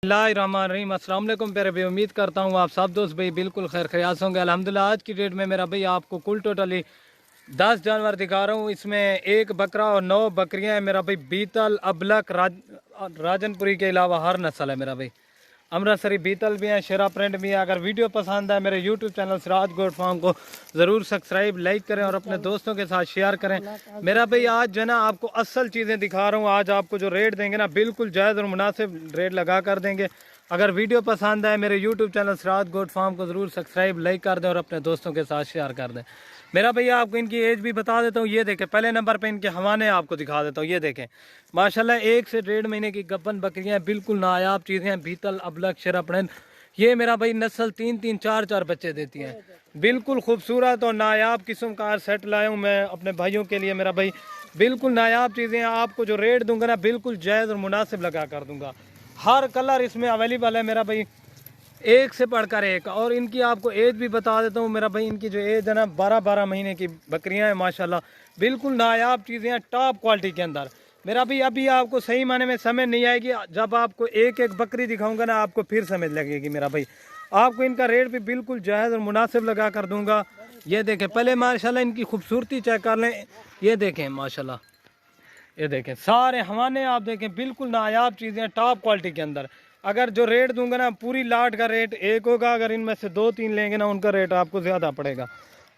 बिस्मिल्लाहिर्रहमानिर्रहीम। अस्सलाम वालेकुम प्यारे भाई, उम्मीद करता हूँ आप सब दोस्त भाई बिल्कुल खैर खैरियत होंगे। अल्हम्दुलिल्लाह आज की डेट में मेरा भाई आपको कुल टोटली 10 जानवर दिखा रहा हूँ। इसमें एक बकरा और 9 बकरियाँ हैं मेरा भाई। बीतल, अबलक, राजनपुरी के अलावा हर नस्ल है मेरा भाई। अमृतसरी बीतल भी हैं, शेरा प्रिंट भी है। अगर वीडियो पसंद है मेरे YouTube channel Siraj goat farm को ज़रूर सब्सक्राइब लाइक करें और अपने दोस्तों के साथ शेयर करें मेरा भाई। आज जो है ना आपको असल चीज़ें दिखा रहा हूँ। आज आपको जो रेट देंगे ना बिल्कुल जायज़ और मुनासिब रेट लगा कर देंगे। अगर वीडियो पसंद है मेरे YouTube channel Siraj goat farm को ज़रूर सब्सक्राइब लाइक कर दें और अपने दोस्तों के साथ शेयर कर दें मेरा भैया। आपको इनकी एज भी बता देता हूँ। ये देखें, पहले नंबर पे इनके हवाने आपको दिखा देता हूँ। ये देखें माशाल्लाह 1 से 1.5 महीने की गब्बन बकरियाँ, बिल्कुल नायाब चीज़ें हैं। बीतल, अबलक, शेरापड़न, ये मेरा भाई नस्ल 3-3, 4-4 बच्चे देती हैं। बिल्कुल खूबसूरत और नायाब किस्म का सेट लाया हूँ मैं अपने भाइयों के लिए मेरा भाई। बिल्कुल नायाब चीज़ें हैं। आपको जो रेट दूंगा ना बिल्कुल जायज़ और मुनासिब लगा कर दूंगा। हर कलर इसमें अवेलेबल है मेरा भाई, एक से बढ़कर एक। और इनकी आपको एज भी बता देता हूँ मेरा भाई। इनकी जो एज है ना 12-12 महीने की बकरियां हैं माशाल्लाह। बिल्कुल नायाब चीज़ें हैं टॉप क्वालिटी के अंदर मेरा भाई। अभी आपको सही माने में समझ नहीं आएगी, जब आपको एक एक बकरी दिखाऊंगा ना आपको फिर समझ लगेगी मेरा भाई। आपको इनका रेट भी बिल्कुल जायज़ और मुनासिब लगा कर दूंगा। ये देखें, पहले माशाल्लाह इनकी खूबसूरती चेक कर लें। ये देखें माशाल्लाह, ये देखें सारे हवाने आप देखें, बिल्कुल नायाब चीज़ें टॉप क्वालिटी के अंदर। अगर जो रेट दूंगा ना पूरी लाट का रेट एक होगा, अगर इनमें से 2-3 लेंगे ना उनका रेट आपको ज़्यादा पड़ेगा।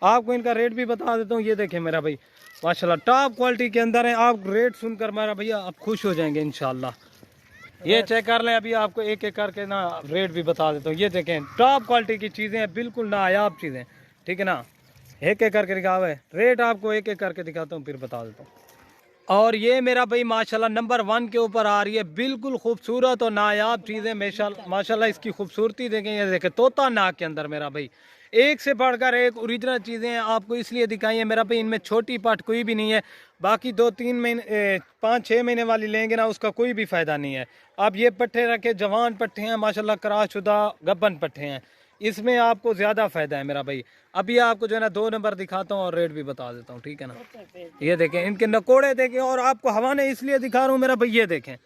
आपको इनका रेट भी बता देता हूँ। ये देखें मेरा भाई माशाल्लाह टॉप क्वालिटी के अंदर है। आप रेट सुनकर मेरा भैया आप खुश हो जाएंगे इंशाल्लाह। ये चेक कर लें, अभी आपको एक एक करके ना रेट भी बता देता हूँ। ये देखें टॉप क्वालिटी की चीज़ें हैं, बिल्कुल नायाब चीज़ें, ठीक है ना। एक एक करके दिखा हुआ है, रेट आपको एक एक करके दिखाता हूँ फिर बता देता हूँ। और ये मेरा भाई माशाल्लाह नंबर 1 के ऊपर आ रही है, बिल्कुल खूबसूरत और नायाब चीज़ें माशाल्लाह। इसकी खूबसूरती देखें, ये देखें तोता नाक के अंदर मेरा भाई। एक से बढ़कर एक ओरिजिनल चीज़ें हैं। आपको इसलिए दिखाई है मेरा भाई, इनमें छोटी पाट कोई भी नहीं है। बाकी 2-3 महीने 5-6 महीने वाली लेंगे ना उसका कोई भी फ़ायदा नहीं है। आप ये पट्ठे रखे, जवान पट्ठे हैं माशाल्लाह, कराशुदा गब्बन पट्ठे हैं, इसमें आपको ज़्यादा फ़ायदा है मेरा भाई। अभी आपको जो है ना 2 नंबर दिखाता हूँ और रेट भी बता देता हूँ, ठीक है ना। ये देखें इनके नकोड़े देखें, और आपको हवाने इसलिए दिखा रहा हूँ मेरा भाई। ये देखें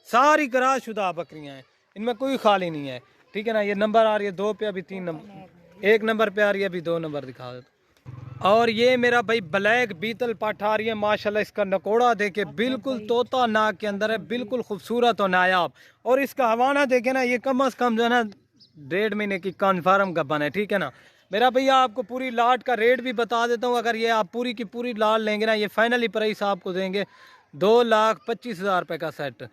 सारी कराशुदा बकरियाँ हैं, इनमें कोई खाली नहीं है, ठीक है ना। ये नंबर आ रही है 2 पे, अभी 3 नंबर, 1 नंबर पे आ रही है, अभी 2 नंबर दिखा देता हूँ। और ये मेरा भाई ब्लैक बीतल पाठ आ रही है माशाल्लाह। इसका नकोड़ा देखे, बिल्कुल तोता नाक के अंदर है, बिल्कुल खूबसूरत और नायाब। और इसका हवाना देखे ना, ये कम अज़ कम जो है ना 1.5 महीने की कन्फर्म गब्बन है, ठीक है ना मेरा भैया। आपको पूरी लाट का रेट भी बता देता हूँ। अगर ये आप पूरी की पूरी लाट लेंगे ना, ये फाइनली प्राइस आपको देंगे 2,25,000 रुपये का सेट,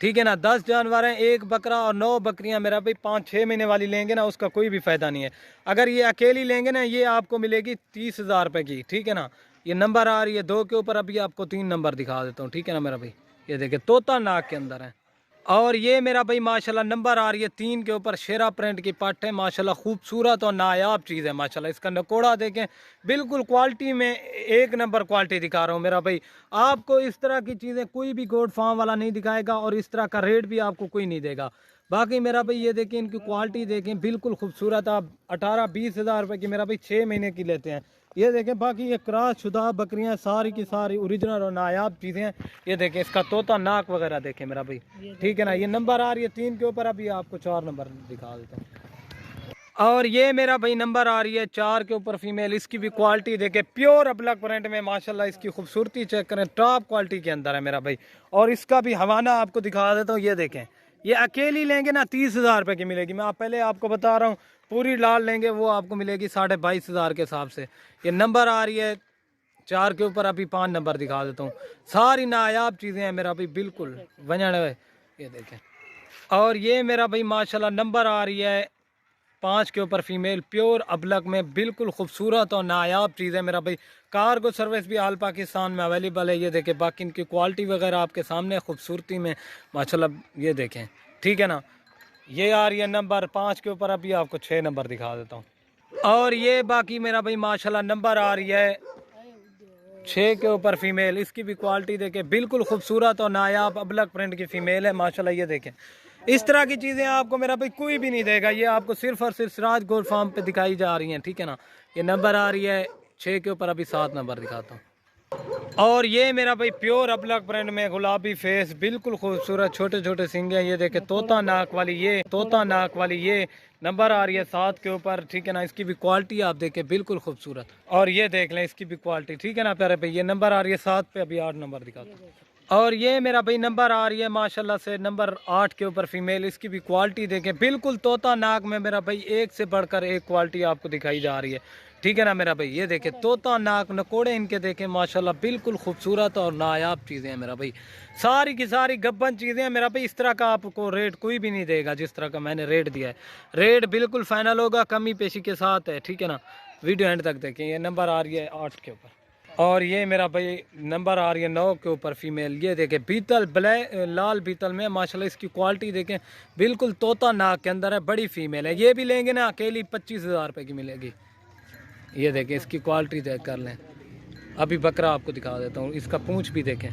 ठीक है ना। 10 जानवर हैं, एक बकरा और 9 बकरियां मेरा भाई। 5-6 महीने वाली लेंगे ना उसका कोई भी फ़ायदा नहीं है। अगर ये अकेली लेंगे ना ये आपको मिलेगी 30,000 रुपये की, ठीक है ना। ये नंबर आ रही है 2 के ऊपर, अभी आपको 3 नंबर दिखा देता हूँ, ठीक है ना मेरा भाई। ये देखिए तोता नाक के अंदर है। और ये मेरा भाई माशाल्लाह नंबर आ रही है 3 के ऊपर, शेरा प्रिंट की पट्ट है माशाल्लाह, खूबसूरत और नायाब चीज़ है माशाल्लाह। इसका नकोड़ा देखें, बिल्कुल क्वालिटी में एक नंबर क्वालिटी दिखा रहा हूँ मेरा भाई। आपको इस तरह की चीज़ें कोई भी गोट फार्म वाला नहीं दिखाएगा, और इस तरह का रेट भी आपको कोई नहीं देगा। बाकी मेरा भाई ये देखें इनकी क्वालिटी देखें, बिल्कुल खूबसूरत। आप 18-20 हज़ार रुपये की मेरा भाई 6 महीने की लेते हैं। ये देखें बाकी ये क्रॉस शुदा बकरियां सारी की सारी ओरिजिनल और नायाब चीज़ें हैं। ये देखें इसका तोता नाक वगैरह देखें मेरा भाई, ठीक है ना। ये नंबर आ रही है 3 के ऊपर, अभी आपको 4 नंबर दिखा देता हूँ। और ये मेरा भाई नंबर आ रही है 4 के ऊपर फीमेल। इसकी भी क्वालिटी देखें, प्योर अबलक प्रिंट में माशाल्लाह। इसकी खूबसूरती चेक करें, टॉप क्वालिटी के अंदर है मेरा भाई। और इसका भी हवाना आपको दिखा देता हूँ। ये देखें ये अकेली लेंगे ना 30,000 रुपये की मिलेगी। मैं पहले आपको बता रहा हूँ, पूरी लाल लेंगे वो आपको मिलेगी 22,500 के हिसाब से। ये नंबर आ रही है 4 के ऊपर, अभी 5 नंबर दिखा देता हूँ। सारी नायाब चीज़ें हैं मेरा भाई, बिल्कुल वजन है। ये देखें, और ये मेरा भाई माशाल्लाह नंबर आ रही है 5 के ऊपर फीमेल, प्योर अबलक में, बिल्कुल खूबसूरत और नायाब चीज़ है मेरा भाई। कार्गो सर्विस भी आल पाकिस्तान में अवेलेबल है। ये देखें बाकी इनकी क्वालिटी वगैरह आपके सामने, खूबसूरती में माशाल्लाह। ये देखें, ठीक है ना। ये आ रही है नंबर 5 के ऊपर, अभी आपको 6 नंबर दिखा देता हूँ। और ये बाकी मेरा भाई माशाल्लाह नंबर आ रही है 6 के ऊपर फीमेल। इसकी भी क्वालिटी देखें, बिल्कुल खूबसूरत और नायाब अबलक प्रिंट की फीमेल है माशाल्लाह। ये देखें इस तरह की चीज़ें आपको मेरा भाई कोई भी नहीं देगा। ये आपको सिर्फ और सिर्फ सिराज गोल्ड फार्म पे दिखाई जा रही हैं, ठीक है ना। ये नंबर आ रही है 6 के ऊपर, अभी 7 नंबर दिखाता हूँ। और ये मेरा भाई प्योर अबलग ब्रांड में गुलाबी फेस, बिल्कुल खूबसूरत, छोटे छोटे सिंगे। ये देखे तोता नाक वाली, ये तोता नाक वाली, ये नंबर आ रही है 7 के ऊपर, ठीक है ना। इसकी भी क्वालिटी आप देखें, बिल्कुल खूबसूरत। और ये देख लें इसकी भी क्वालिटी, ठीक है ना प्यारे भाई। ये नंबर आ रही है 7 पे, अभी 8 नंबर दिखाता हूँ। और ये मेरा भाई नंबर आ रही है माशाल्लाह से नंबर 8 के ऊपर फीमेल। इसकी भी क्वालिटी देखें, बिल्कुल तोता नाक में मेरा भाई एक से बढ़कर एक क्वालिटी आपको दिखाई जा रही है, ठीक है ना मेरा भाई। ये देखें तोता नाक, नकोड़े इनके देखें माशाल्लाह, बिल्कुल खूबसूरत और नायाब चीज़ें हैं मेरा भाई। सारी की सारी गब्बन चीज़ें हैं मेरा भाई। इस तरह का आपको रेट कोई भी नहीं देगा जिस तरह का मैंने रेट दिया है। रेट बिल्कुल फाइनल होगा, कमी पेशी के साथ है, ठीक है ना। वीडियो एंड तक देखें। ये नंबर आ रही है 8 के ऊपर। और ये मेरा भाई नंबर आ रही है 9 के ऊपर फीमेल। ये देखें बीतल ब्लैक लाल बीतल में माशाल्लाह, इसकी क्वालिटी देखें, बिल्कुल तोता नाक के अंदर है, बड़ी फीमेल है। ये भी लेंगे ना अकेली 25,000 रुपये की मिलेगी। ये देखें इसकी क्वालिटी चेक कर लें। अभी बकरा आपको दिखा देता हूँ, इसका पूंछ भी देखें।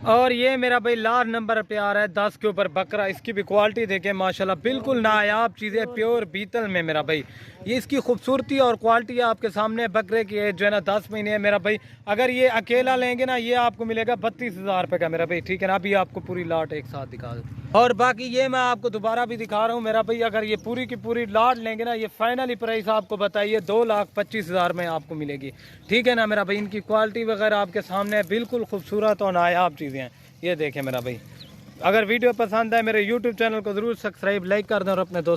और ये मेरा भाई लास्ट नंबर पे आ रहा है 10 के ऊपर बकरा। इसकी भी क्वालिटी देखें माशाल्लाह, बिल्कुल नायाब चीज़ें, प्योर बीतल में मेरा भाई। ये इसकी खूबसूरती और क्वालिटी आपके सामने। बकरे की एज जो है ना 10 महीने है मेरा भाई। अगर ये अकेला लेंगे ना, ये आपको मिलेगा 32,000 रुपये का मेरा भाई, ठीक है ना। अभी आपको पूरी लाट एक साथ दिखा दूँ। और बाकी ये मैं आपको दोबारा भी दिखा रहा हूँ मेरा भाई। अगर ये पूरी की पूरी लाट लेंगे ना, ये फाइनली प्राइस आपको बताइए 2,25,000 में आपको मिलेगी, ठीक है ना मेरा भाई। इनकी क्वालिटी वगैरह आपके सामने है, बिल्कुल खूबसूरत और नायाब चीज़ें हैं। ये देखें मेरा भाई। अगर वीडियो पसंद है मेरे यूट्यूब चैनल को ज़रूर सब्सक्राइब लाइक कर दें और अपने दोस्त